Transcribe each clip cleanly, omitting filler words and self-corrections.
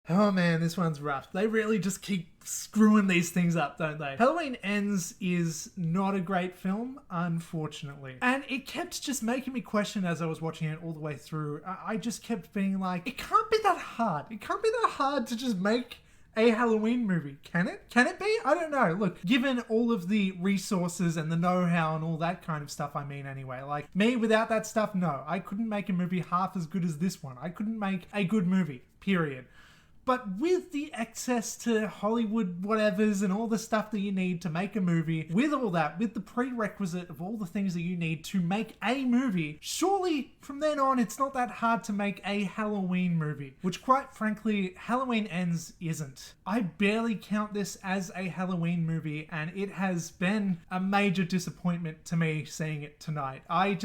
Oh man, this one's rough. They really just keep screwing these things up, don't they? Halloween Ends is not a great film, unfortunately. And it kept just making me question as I was watching it all the way through. I just kept being like, it can't be that hard. It can't be that hard to just make a Halloween movie. Can it? Can it be? I don't know. Look, given all of the resources and the know-how and all that kind of stuff, I mean anyway. Like, me without that stuff, no. I couldn't make a movie half as good as this one. I couldn't make a good movie, period. But with the access to Hollywood whatevers and all the stuff that you need to make a movie, with all that, with the prerequisite of all the things that you need to make a movie, surely from then on it's not that hard to make a Halloween movie. Which quite frankly, Halloween Ends isn't. I barely count this as a Halloween movie, and it has been a major disappointment to me seeing it tonight. I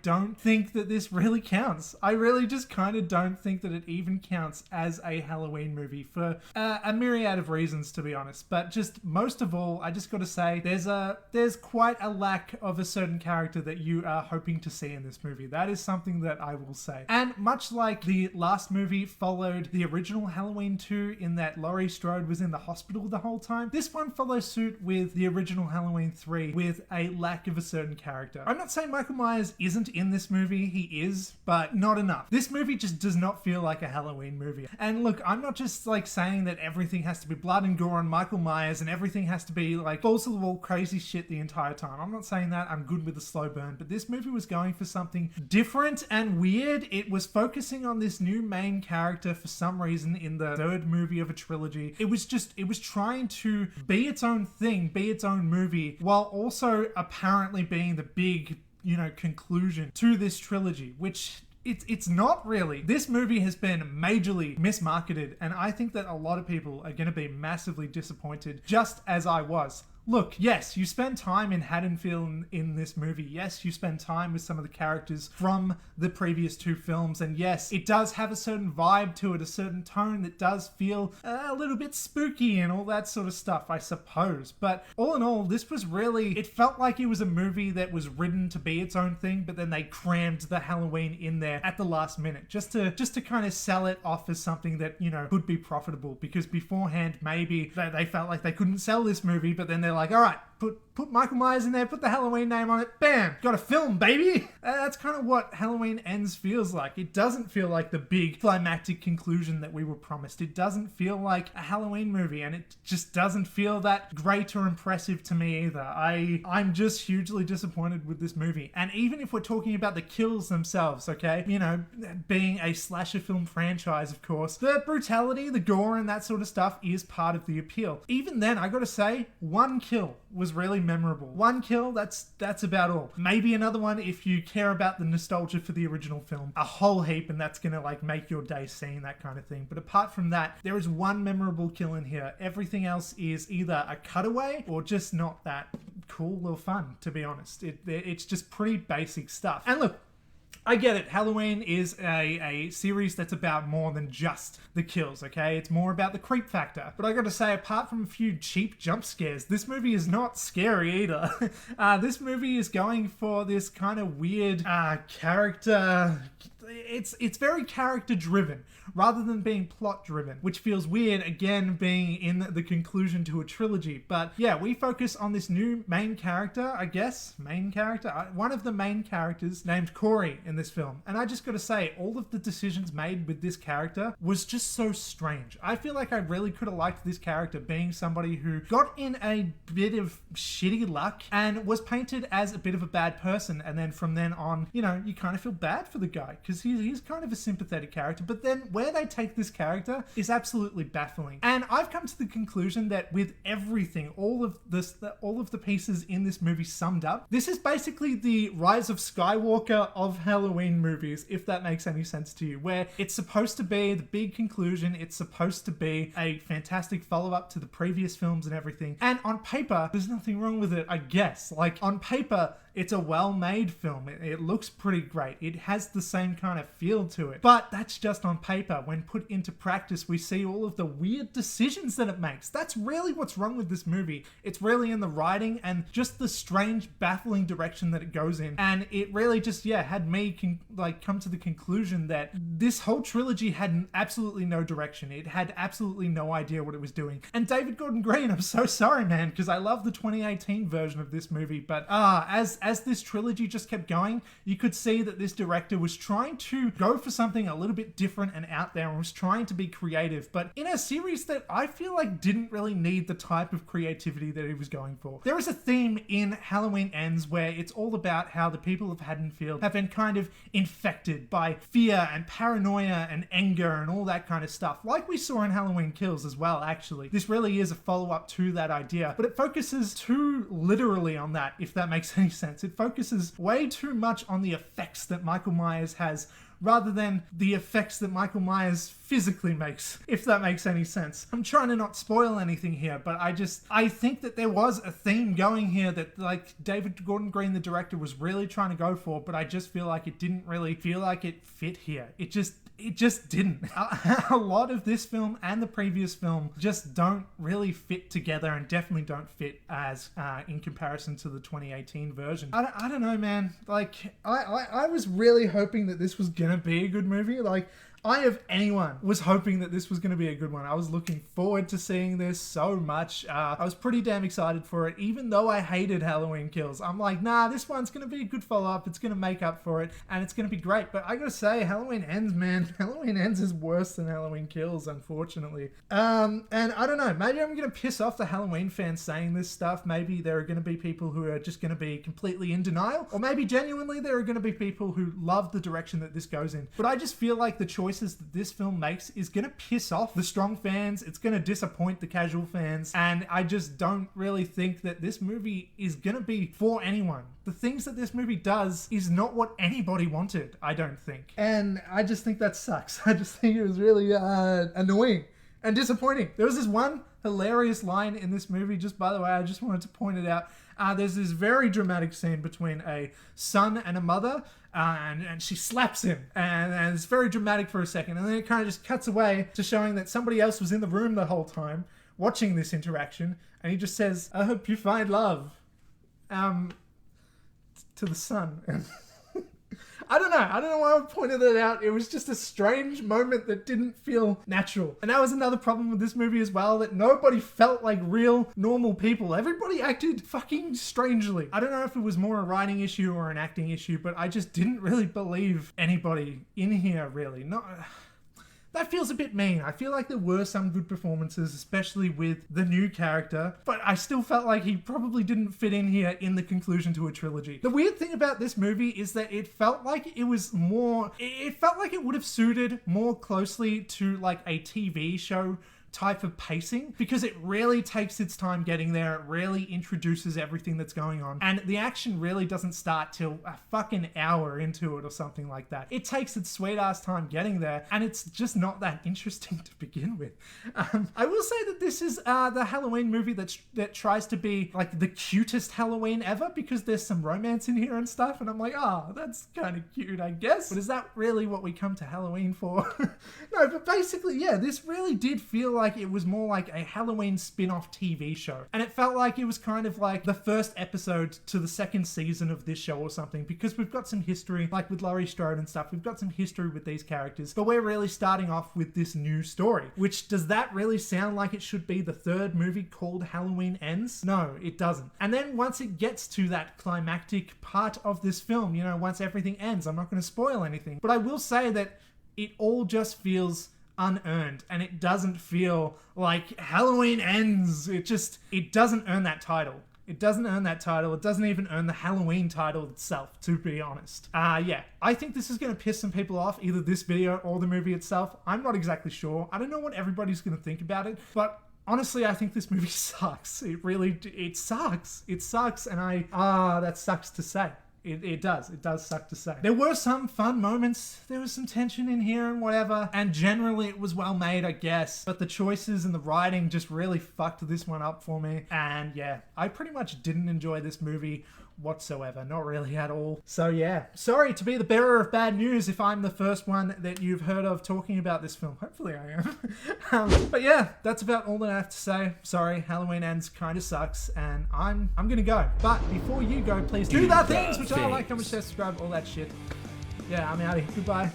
don't think that this really counts. I really just kind of don't think that it even counts as a Halloween movie for a myriad of reasons, to be honest. But just most of all, I just got to say there's quite a lack of a certain character that you are hoping to see in this movie. That is something that I will say. And much like the last movie followed the original Halloween 2 in that Laurie Strode was in the hospital the whole time, this one follows suit with the original Halloween 3 with a lack of a certain character. I'm not saying Michael Myers isn't in this movie, he is, but not enough. This movie just does not feel like a Halloween movie. And look, I'm not just like saying that everything has to be blood and gore on Michael Myers and everything has to be like balls to the wall crazy shit the entire time. I'm not saying that. I'm good with a slow burn, but this movie was going for something different and weird. It was focusing on this new main character for some reason in the third movie of a trilogy. It was trying to be its own thing, be its own movie, while also apparently being the big, conclusion to this trilogy, which it's not really. This movie has been majorly mismarketed, and I think that a lot of people are going to be massively disappointed, just as I was. Look, yes, you spend time in Haddonfield in this movie. Yes, you spend time with some of the characters from the previous two films. And yes, it does have a certain vibe to it, a certain tone that does feel a little bit spooky and all that sort of stuff, I suppose. But all in all, this was really, it felt like it was a movie that was written to be its own thing, but then they crammed the Halloween in there at the last minute, just to kind of sell it off as something that, could be profitable. Because beforehand, maybe they felt like they couldn't sell this movie, but then they're like, all right, put Michael Myers in there, put the Halloween name on it, bam, got a film, baby. That's kind of what Halloween Ends feels like. It doesn't feel like the big climactic conclusion that we were promised. It doesn't feel like a Halloween movie, and it just doesn't feel that great or impressive to me either. I'm just hugely disappointed with this movie. And even if we're talking about the kills themselves, okay, being a slasher film franchise, of course, the brutality, the gore, and that sort of stuff is part of the appeal. Even then, I gotta say, one kill was really memorable. One kill, that's about all. Maybe another one if you care about the nostalgia for the original film. A whole heap, and that's gonna make your day seeing that kind of thing. But apart from that, there is one memorable kill in here. Everything else is either a cutaway or just not that cool or fun, to be honest. It's just pretty basic stuff. And look, I get it. Halloween is a series that's about more than just the kills, okay? It's more about the creep factor. But I gotta say, apart from a few cheap jump scares, this movie is not scary either. This movie is going for this kind of weird character. It's very character driven rather than being plot driven, which feels weird, again, being in the conclusion to a trilogy. But yeah, we focus on this new main character, I guess. One of the main characters named Corey in this film. And I just gotta say, all of the decisions made with this character was just so strange. I feel like I really could have liked this character being somebody who got in a bit of shitty luck and was painted as a bit of a bad person. And then from then on, you kind of feel bad for the guy because he's kind of a sympathetic character. But then where they take this character is absolutely baffling. And I've come to the conclusion that with everything, all of the pieces in this movie summed up, this is basically the Rise of Skywalker of Halloween movies, if that makes any sense to you, where it's supposed to be the big conclusion, it's supposed to be a fantastic follow-up to the previous films and everything. And on paper, there's nothing wrong with it, I guess. On paper, it's a well-made film. It looks pretty great. It has the same kind kind of feel to it. But that's just on paper. When put into practice, we see all of the weird decisions that it makes. That's really what's wrong with this movie. It's really in the writing and just the strange, baffling direction that it goes in. And it really just, had me come to the conclusion that this whole trilogy had absolutely no direction. It had absolutely no idea what it was doing. And David Gordon Green, I'm so sorry, man, because I love the 2018 version of this movie, but as this trilogy just kept going, you could see that this director was trying to go for something a little bit different and out there and was trying to be creative, but in a series that I feel like didn't really need the type of creativity that he was going for. There is a theme in Halloween Ends where it's all about how the people of Haddonfield have been kind of infected by fear and paranoia and anger and all that kind of stuff, like we saw in Halloween Kills as well, actually. This really is a follow-up to that idea, but it focuses too literally on that, if that makes any sense. It focuses way too much on the effects that Michael Myers has rather than the effects that Michael Myers physically makes, if that makes any sense. I'm trying to not spoil anything here, but I think that there was a theme going here that David Gordon Green, the director, was really trying to go for, but I just feel like it didn't really feel like it fit here. It just didn't. A lot of this film and the previous film just don't really fit together and definitely don't fit as in comparison to the 2018 version. I don't know, man. I was really hoping that this was gonna be a good movie. I, of anyone, was hoping that this was going to be a good one. I was looking forward to seeing this so much. I was pretty damn excited for it, even though I hated Halloween Kills. I'm like, nah, this one's going to be a good follow-up. It's going to make up for it, and it's going to be great. But I gotta say, Halloween Ends, man. Halloween Ends is worse than Halloween Kills, unfortunately. And I don't know, maybe I'm going to piss off the Halloween fans saying this stuff. Maybe there are going to be people who are just going to be completely in denial, or maybe genuinely there are going to be people who love the direction that this goes in. But I just feel like the choices that this film makes is going to piss off the strong fans. It's going to disappoint the casual fans. And I just don't really think that this movie is going to be for anyone. The things that this movie does is not what anybody wanted, I don't think. And I just think that sucks. I just think it was really annoying and disappointing. There was this one hilarious line in this movie, just by the way, I just wanted to point it out. There's this very dramatic scene between a son and a mother, and she slaps him, and it's very dramatic for a second, and then it kind of just cuts away to showing that somebody else was in the room the whole time watching this interaction, and he just says, "I hope you find love," to the son. I don't know why I pointed that out. It was just a strange moment that didn't feel natural. And that was another problem with this movie as well, that nobody felt like real, normal people. Everybody acted fucking strangely. I don't know if it was more a writing issue or an acting issue, but I just didn't really believe anybody in here, really. That feels a bit mean. I feel like there were some good performances, especially with the new character, but I still felt like he probably didn't fit in here in the conclusion to a trilogy. The weird thing about this movie is that it felt like it would have suited more closely to like a TV show type of pacing, because it really takes its time getting there. It really introduces everything that's going on, and the action really doesn't start till a fucking hour into it or something like that. It takes its sweet ass time getting there, and it's just not that interesting to begin with. I will say that this is the Halloween movie that tries to be like the cutest Halloween ever, because there's some romance in here and stuff, and I'm like, oh, that's kind of cute, I guess. But is that really what we come to Halloween for? No, but basically, yeah, this really did feel like it was more like a Halloween spin-off TV show. And it felt like it was kind of like the first episode to the second season of this show or something, because we've got some history, like with Laurie Strode and stuff, we've got some history with these characters, but we're really starting off with this new story. Which, does that really sound like it should be the third movie called Halloween Ends? No, it doesn't. And then once it gets to that climactic part of this film, you know, once everything ends, I'm not going to spoil anything, but I will say that it all just feels unearned, and it doesn't feel like Halloween Ends. It doesn't earn that title. It doesn't earn that title. It doesn't even earn the Halloween title itself, to be honest. Yeah, I think this is going to piss some people off, either this video or the movie itself. I'm not exactly sure. I don't know what everybody's going to think about it, but honestly, I think this movie sucks. It sucks. It sucks, and that sucks to say. It does suck to say. There were some fun moments, there was some tension in here and whatever, and generally it was well made, I guess, but the choices and the writing just really fucked this one up for me. And yeah, I pretty much didn't enjoy this movie whatsoever. Not really at all. So yeah, sorry to be the bearer of bad news if I'm the first one that you've heard of talking about this film. Hopefully I am. But yeah, that's about all that I have to say. Sorry, Halloween Ends kind of sucks, and I'm gonna go. But before you go, please do the things, which are like, comment, share, subscribe, all that shit. Yeah, I'm out of here. Goodbye.